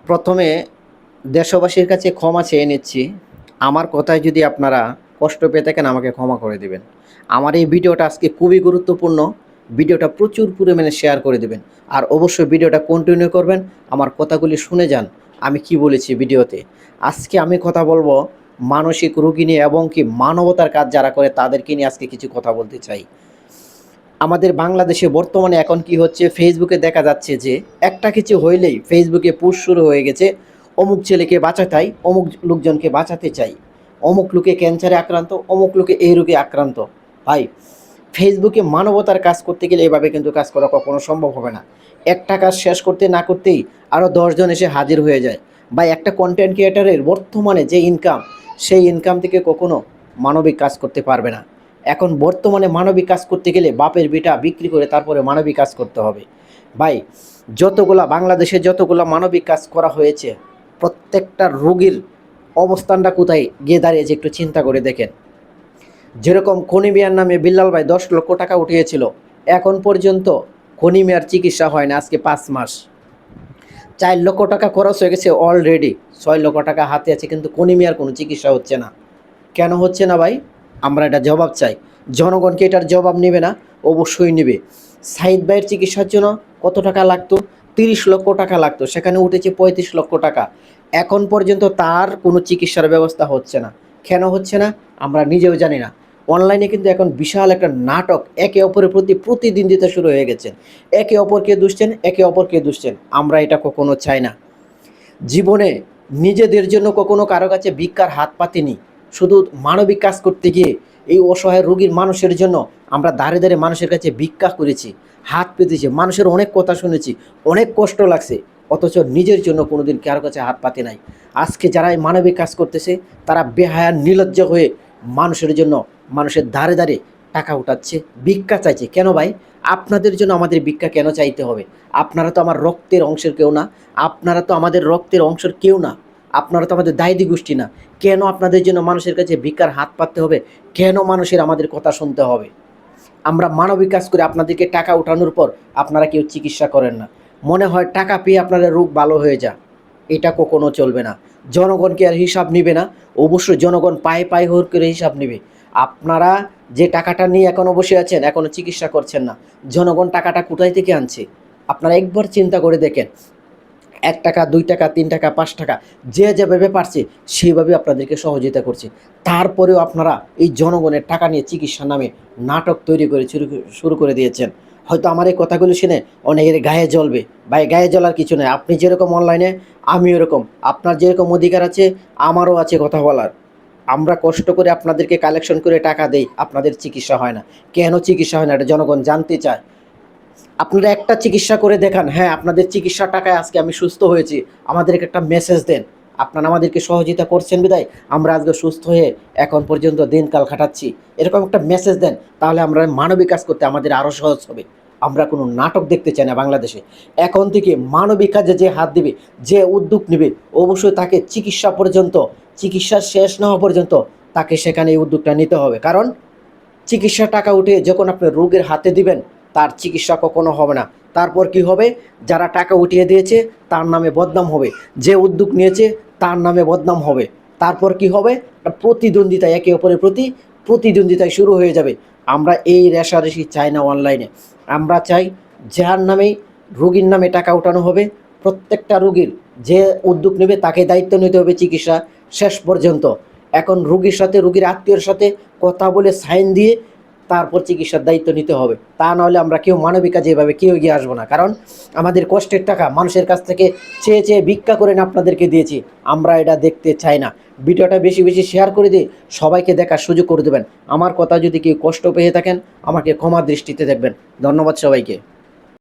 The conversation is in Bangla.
প্রথমে দেশবাসীর কাছে ক্ষমা চেয়ে নিচ্ছি। আমার কথায় যদি আপনারা কষ্ট পেয়ে থাকেন আমাকে ক্ষমা করে দিবেন। আমার এই ভিডিওটা আজকে খুবই গুরুত্বপূর্ণ। ভিডিওটা প্রচুর পরিমাণে শেয়ার করে দিবেন। আর অবশ্যই ভিডিওটা কন্টিনিউ করবেন। আমার কথাগুলি শুনে যান আমি কি বলেছি ভিডিওতে। আজকে আমি কথা বলবো মানসিক রোগী নিয়ে এবং কি মানবতার কাজ যারা করে তাদেরকে নিয়ে আজকে কিছু কথা বলতে চাই। আমাদের বাংলাদেশে বর্তমানে এখন কি হচ্ছে, ফেসবুকে দেখা যাচ্ছে যে একটা কিছু হইলেই ফেসবুকে পোস্ট শুরু হয়ে গেছে, অমুক ছেলেকে বাঁচাতাই, অমুক লোকজনকে বাঁচাতে চাই, অমুক লোকে ক্যান্সারে আক্রান্ত, অমুক লোকে এই রোগে আক্রান্ত। ভাই, ফেসবুকে মানবতার কাজ করতে গেলে এভাবে কিন্তু কাজ করা কখনো সম্ভব হবে না। একটা কাজ শেষ করতে না করতেই আরও 10 জন এসে হাজির হয়ে যায়। ভাই, একটা কন্টেন্ট ক্রিয়েটারের বর্তমানে যে ইনকাম, সেই ইনকাম থেকে কখনো মানবিক কাজ করতে পারবে না। এখন বর্তমানে মানবিক কাজ করতে গেলে বাপের বিটা বিক্রি করে তারপরে মানবিক কাজ করতে হবে। ভাই, বাংলাদেশে যতগুলা মানবিক কাজ করা হয়েছে, প্রত্যেকটা রোগীর অবস্থানটা কোথায় গিয়ে দাঁড়িয়েছে একটু চিন্তা করে দেখেন। যেরকম খনি মিয়ার নামে বিল্লাল ভাই 10 লক্ষ টাকা উঠিয়েছিল, এখন পর্যন্ত খনি মিয়ার চিকিৎসা হয় না আজকে 5 মাস। 4 লক্ষ টাকা খরচ হয়ে গেছে অলরেডি, 6 লক্ষ টাকা হাতে আছে, কিন্তু খনি মিয়ার কোনো চিকিৎসা হচ্ছে না। কেন হচ্ছে না ভাই? আমরা এটা জবাব চাই। জনগণকে এটার জবাব নেবে না? অবশ্যই নেবে। সাইদ ভাইয়ের চিকিৎসার জন্য কত টাকা লাগতো? 30 লক্ষ টাকা লাগতো, সেখানে উঠেছে 35 লক্ষ টাকা। এখন পর্যন্ত তার কোনো চিকিৎসার ব্যবস্থা হচ্ছে না। কেন হচ্ছে না আমরা নিজেও জানি না। অনলাইনে কিন্তু এখন বিশাল একটা নাটক একে অপরের প্রতি প্রতিদিন দিতে শুরু হয়ে গেছেন। একে অপরকে দুষছেন, একে অপরকে দুষছেন। আমরা এটা কখনো চাই না। জীবনে নিজেদের জন্য কখনো কারো কাছে ভিক্ষার হাত পাতিনি। শুধু মানবিক কাজ করতে গিয়ে এই অসহায় রোগীর মানুষের জন্য আমরা দাঁড়ে দাঁড়ে মানুষের কাছে ভিক্ষা করেছি, হাত পেতেছি, মানুষের অনেক কথা শুনেছি, অনেক কষ্ট লাগছে, অথচ নিজের জন্য কোনোদিন কারো কাছে হাত পাতে নাই। আজকে যারা এই মানবিক কাজ করতেছে তারা বেহায়া নির্লজ্জ হয়ে মানুষের জন্য মানুষের ধারে ধারে টাকা উঠাচ্ছে, ভিক্ষা চাইছে। কেন ভাই? আপনাদের জন্য আমাদের ভিক্ষা কেন চাইতে হবে? আপনারা তো আমার রক্তের অংশের কেউ না, আপনারা তো আমাদের রক্তের অংশের কেউ না, আপনারা তো আমাদের দায়দি গোষ্ঠী না। কেন আপনাদের জন্য মানুষের কাছে ভিক্ষার হাত পাততে হবে? কেন মানুষের আমাদের কথা শুনতে হবে? আমরা মানবিক কাজ করে আপনাদেরকে টাকা উঠানোর পর আপনারা কেউ চিকিৎসা করেন না। মনে হয় টাকা পেয়ে আপনাদের রোগ ভালো হয়ে যা। এটা কখনো চলবে না। জনগণকে আর হিসাব নিবে না। অবশ্যই জনগণ পায়ে পায়ে হোর করে হিসাব নিবে। আপনারা যে টাকাটা নিয়ে এখনও বসে আছেন, এখনও চিকিৎসা করছেন না, জনগণ টাকাটা কোথায় থেকে আনছে? আপনারা একবার চিন্তা করে দেখেন। 1 টাকা, 2 টাকা, 3 টাকা, 5 টাকা, যে যেভাবে পারছে সেইভাবে আপনাদেরকে সহযোগিতা করছে। তারপরেও আপনারা এই জনগণের টাকা নিয়ে চিকিৎসার নামে নাটক তৈরি করে শুরু করে দিয়েছেন। হয়তো আমার এই কথাগুলো শুনে অনেকের গায়ে জ্বলবে। ভাই, গায়ে জ্বলার কিছু নয়। আপনি যেরকম অনলাইনে, আমি ওরকম। আপনার যেরকম অধিকার আছে আমারও আছে কথা বলার। আমরা কষ্ট করে আপনাদেরকে কালেকশন করে টাকা দেই, আপনাদের চিকিৎসা হয় না। কেন চিকিৎসা হয় না এটা জনগণ জানতে চায়। আপনারা একটা চিকিৎসা করে দেখান, হ্যাঁ আপনাদের চিকিৎসার টাকায় আজকে আমি সুস্থ হয়েছি, আমাদেরকে একটা মেসেজ দেন। আপনারা আমাদেরকে সহযোগিতা করছেন বিদায় আমরা আজকে সুস্থ হয়ে এখন পর্যন্ত দিনকাল কাটাচ্ছি, এরকম একটা মেসেজ দেন। তাহলে আমরা মানবিক কাজ করতে আমাদের আরও সহজ হবে। আমরা কোনো নাটক দেখতে চাই না বাংলাদেশে। এখন থেকে মানবিক কাজে যে হাত দিবে, যে উদ্যোগ নেবে, অবশ্যই তাকে চিকিৎসা শেষ না হওয়া পর্যন্ত তাকে সেখানে এই উদ্যোগটা নিতে হবে। কারণ চিকিৎসার টাকা উঠে যখন আপনি রোগের হাতে দিবেন, তার চিকিৎসা কখনো হবে না। তারপর কি হবে? যারা টাকা উঠিয়ে দিয়েছে তার নামে বদনাম হবে, যে উদ্যোগ নিয়েছে তার নামে বদনাম হবে। তারপর কি হবে? প্রতিদ্বন্দ্বিতা, একে অপরের প্রতি প্রতিদ্বন্দ্বিতায় শুরু হয়ে যাবে। আমরা এই রেষারেষি চাই না অনলাইনে। আমরা চাই যার নামেই রোগীর নামে টাকা উঠানো হবে, প্রত্যেকটা রোগীর যে উদ্যোগ নেবে তাকে দায়িত্ব নিতে হবে চিকিৎসা শেষ পর্যন্ত। এখন রোগীর সাথে, রোগীর আত্মীয়র সাথে কথা বলে সাইন দিয়ে তারপর চিকিৎসার দায়িত্ব নিতে হবে। তা নাহলে আমরা কেউ মানবিক কাজে এভাবে কেউ এগিয়ে আসবো না। কারণ আমাদের কষ্টের টাকা মানুষের কাছ থেকে চেয়ে চেয়ে ভিক্ষা করে না আপনাদেরকে দিয়েছি। আমরা এটা দেখতে চাই না। ভিডিওটা বেশি বেশি শেয়ার করে দিয়ে সবাইকে দেখার সুযোগ করে দেবেন। আমার কথা যদি কেউ কষ্ট পেয়ে থাকেন আমাকে ক্ষমা দৃষ্টিতে দেখবেন। ধন্যবাদ সবাইকে।